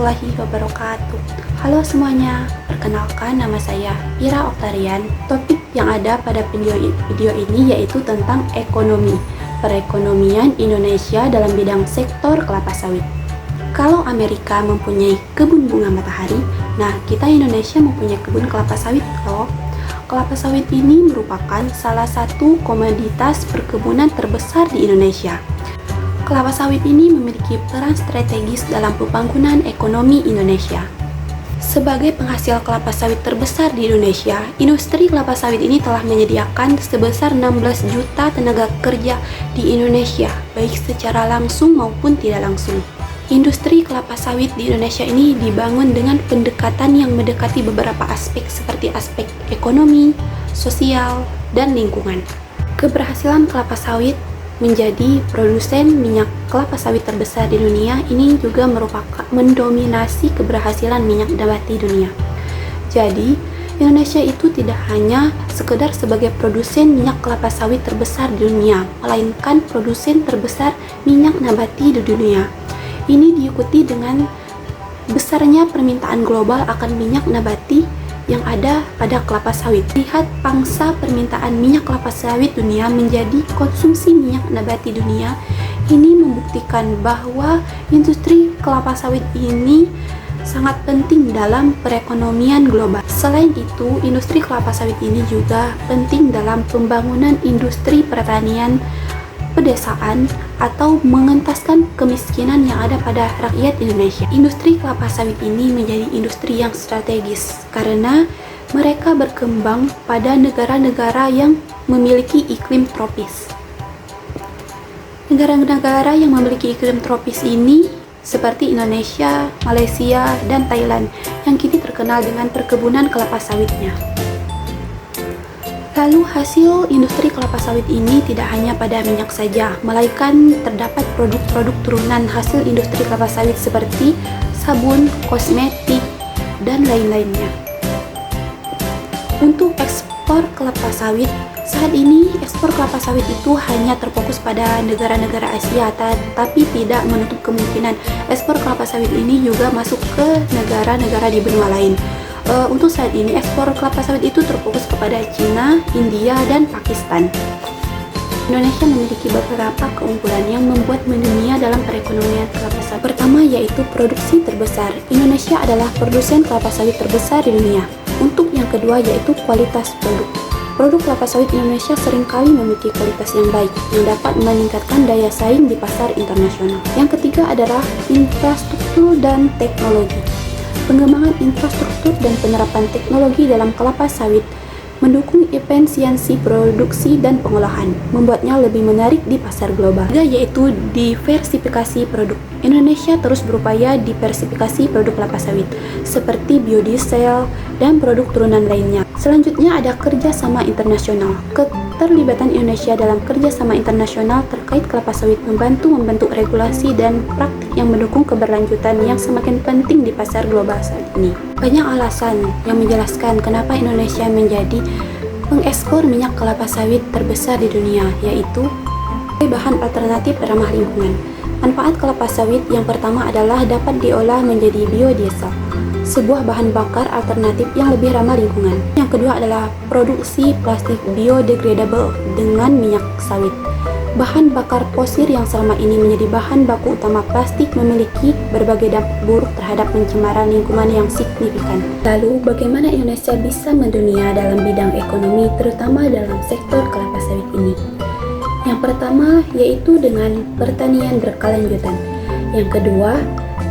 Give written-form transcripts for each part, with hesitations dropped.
warahmatullahi wabarakatuh. Halo semuanya, perkenalkan nama saya Ira Oktarian. Topik yang ada pada video ini yaitu tentang ekonomi, perekonomian Indonesia dalam bidang sektor kelapa sawit. Kalau Amerika mempunyai kebun bunga matahari, nah kita Indonesia mempunyai kebun kelapa sawit loh. Kelapa sawit ini merupakan salah satu komoditas perkebunan terbesar di Indonesia. Kelapa sawit ini memiliki peran strategis dalam pembangunan ekonomi Indonesia. Sebagai penghasil kelapa sawit terbesar di Indonesia, industri kelapa sawit ini telah menyediakan sebesar 16 juta tenaga kerja di Indonesia, baik secara langsung maupun tidak langsung. Industri kelapa sawit di Indonesia ini dibangun dengan pendekatan yang mendekati beberapa aspek seperti aspek ekonomi, sosial, dan lingkungan. Keberhasilan kelapa sawit menjadi produsen minyak kelapa sawit terbesar di dunia ini juga merupakan mendominasi keberhasilan minyak nabati dunia. Jadi, Indonesia itu tidak hanya sekedar sebagai produsen minyak kelapa sawit terbesar di dunia, melainkan produsen terbesar minyak nabati di dunia. Ini diikuti dengan besarnya permintaan global akan minyak nabati yang ada pada kelapa sawit. Lihat pangsa permintaan minyak kelapa sawit dunia menjadi konsumsi minyak nabati dunia. Ini membuktikan bahwa industri kelapa sawit ini sangat penting dalam perekonomian global. Selain itu, industri kelapa sawit ini juga penting dalam pembangunan industri pertanian pedesaan atau mengentaskan kemiskinan yang ada pada rakyat Indonesia. Industri kelapa sawit ini menjadi industri yang strategis karena mereka berkembang pada negara-negara yang memiliki iklim tropis. Negara-negara yang memiliki iklim tropis ini seperti Indonesia, Malaysia, dan Thailand yang kini terkenal dengan perkebunan kelapa sawitnya. Lalu hasil industri kelapa sawit ini tidak hanya pada minyak saja, melainkan terdapat produk-produk turunan hasil industri kelapa sawit seperti sabun, kosmetik, dan lain-lainnya. Untuk ekspor kelapa sawit, saat ini ekspor kelapa sawit itu hanya terfokus pada negara-negara Asia, tapi tidak menutup kemungkinan ekspor kelapa sawit ini juga masuk ke negara-negara di benua lain. Untuk saat ini ekspor kelapa sawit itu terfokus kepada Cina, India, dan Pakistan. Indonesia memiliki beberapa keunggulan yang membuat mendunia dalam perekonomian kelapa sawit. Pertama yaitu produksi terbesar. Indonesia adalah produsen kelapa sawit terbesar di dunia. Untuk yang kedua yaitu kualitas produk. Produk kelapa sawit Indonesia seringkali memiliki kualitas yang baik yang dapat meningkatkan daya saing di pasar internasional. Yang ketiga adalah infrastruktur dan teknologi. Pengembangan infrastruktur dan penerapan teknologi dalam kelapa sawit mendukung efisiensi produksi dan pengolahan, membuatnya lebih menarik di pasar global. Yaitu diversifikasi produk. Indonesia terus berupaya diversifikasi produk kelapa sawit, seperti biodiesel dan produk turunan lainnya. Selanjutnya ada kerjasama internasional. Keterlibatan Indonesia dalam kerjasama internasional terkait kelapa sawit membentuk regulasi dan praktik yang mendukung keberlanjutan yang semakin penting di pasar global saat ini. Banyak alasan yang menjelaskan kenapa Indonesia menjadi pengekspor minyak kelapa sawit terbesar di dunia, yaitu bahan alternatif ramah lingkungan. Manfaat kelapa sawit yang pertama adalah dapat diolah menjadi biodiesel, sebuah bahan bakar alternatif yang lebih ramah lingkungan. Yang kedua adalah produksi plastik biodegradable dengan minyak sawit. Bahan bakar fosil yang selama ini menjadi bahan baku utama plastik memiliki berbagai dampak buruk terhadap pencemaran lingkungan yang signifikan. Lalu, bagaimana Indonesia bisa mendunia dalam bidang ekonomi, terutama dalam sektor kelapa sawit ini? Yang pertama yaitu dengan pertanian berkelanjutan. Yang kedua,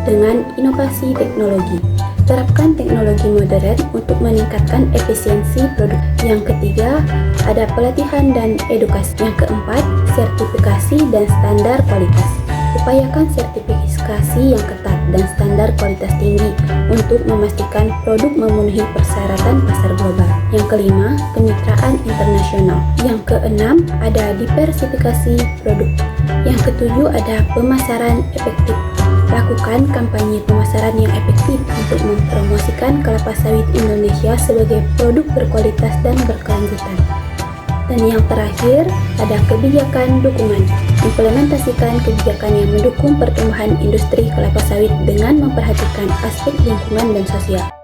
dengan inovasi teknologi. Terapkan teknologi modern untuk meningkatkan efisiensi produk. Yang ketiga, ada pelatihan dan edukasi. Yang keempat, sertifikasi dan standar kualitas. Upayakan sertifikasi yang ketat dan standar kualitas tinggi untuk memastikan produk memenuhi persyaratan pasar global. Yang kelima, kemitraan internasional. Yang keenam, ada diversifikasi produk. Yang ketujuh, ada pemasaran efektif. Lakukan kampanye pemasaran yang efektif untuk mempromosikan kelapa sawit Indonesia sebagai produk berkualitas dan berkelanjutan. Dan yang terakhir, ada kebijakan dukungan. implementasikan kebijakan yang mendukung pertumbuhan industri kelapa sawit dengan memperhatikan aspek lingkungan dan sosial.